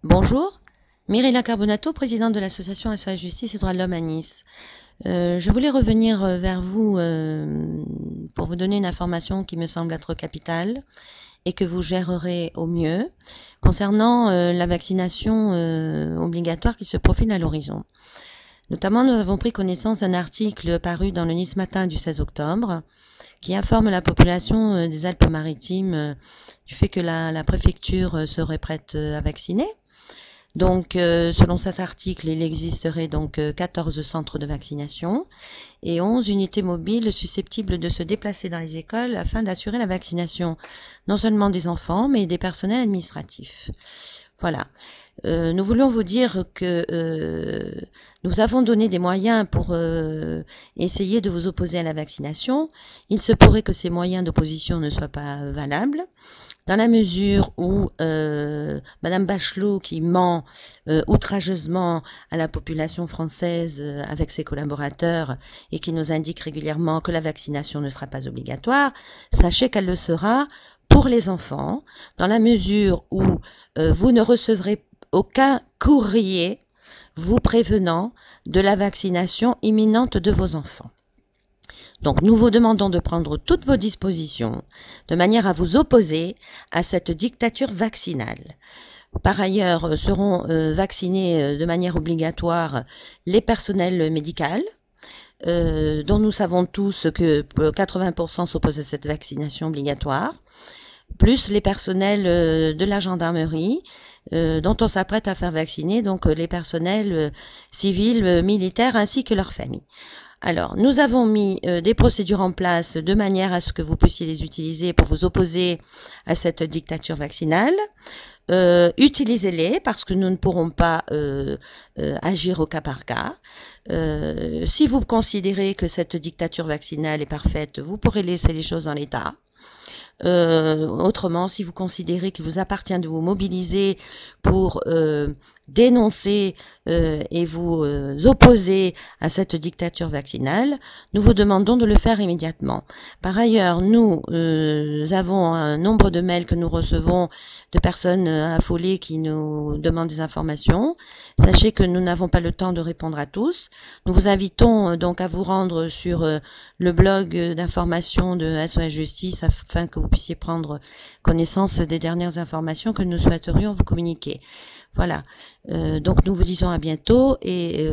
Bonjour, Mirella Carbonato, présidente de l'association SOS Justice et Droits de l'Homme à Nice. Je voulais revenir vers vous pour vous donner une information qui me semble être capitale et que vous gérerez au mieux concernant la vaccination obligatoire qui se profile à l'horizon. Notamment, nous avons pris connaissance d'un article paru dans le Nice Matin du 16 octobre qui informe la population des Alpes-Maritimes du fait que la préfecture serait prête à vacciner. Donc, selon cet article, il existerait donc 14 centres de vaccination et 11 unités mobiles susceptibles de se déplacer dans les écoles afin d'assurer la vaccination non seulement des enfants, mais des personnels administratifs. Voilà. Nous voulons vous dire que nous avons donné des moyens pour essayer de vous opposer à la vaccination. Il se pourrait que ces moyens d'opposition ne soient pas valables, dans la mesure où Madame Bachelot, qui ment outrageusement à la population française avec ses collaborateurs et qui nous indique régulièrement que la vaccination ne sera pas obligatoire, sachez qu'elle le sera pour les enfants, dans la mesure où vous ne recevrez aucun courrier vous prévenant de la vaccination imminente de vos enfants. Donc, nous vous demandons de prendre toutes vos dispositions de manière à vous opposer à cette dictature vaccinale. Par ailleurs, seront vaccinés de manière obligatoire les personnels médicaux, dont nous savons tous que 80% s'opposent à cette vaccination obligatoire, plus les personnels de la gendarmerie, dont on s'apprête à faire vacciner, donc les personnels civils, militaires, ainsi que leurs familles. Alors, nous avons mis des procédures en place de manière à ce que vous puissiez les utiliser pour vous opposer à cette dictature vaccinale. Utilisez-les parce que nous ne pourrons pas agir au cas par cas. Si vous considérez que cette dictature vaccinale est parfaite, vous pourrez laisser les choses en l'état. Autrement, si vous considérez qu'il vous appartient de vous mobiliser pour dénoncer et vous opposer à cette dictature vaccinale, nous vous demandons de le faire immédiatement. Par ailleurs, nous avons un nombre de mails que nous recevons de personnes affolées qui nous demandent des informations. Sachez que nous n'avons pas le temps de répondre à tous. Nous vous invitons donc à vous rendre sur le blog d'information de SOS Justice afin que vous puissiez prendre connaissance des dernières informations que nous souhaiterions vous communiquer. Voilà, donc nous vous disons à bientôt et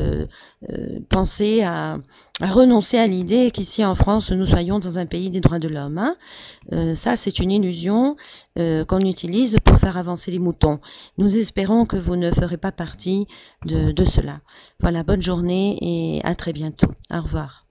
pensez à renoncer à l'idée qu'ici en France nous soyons dans un pays des droits de l'homme. Hein. Ça c'est une illusion qu'on utilise pour faire avancer les moutons. Nous espérons que vous ne ferez pas partie de cela. Voilà, bonne journée et à très bientôt. Au revoir.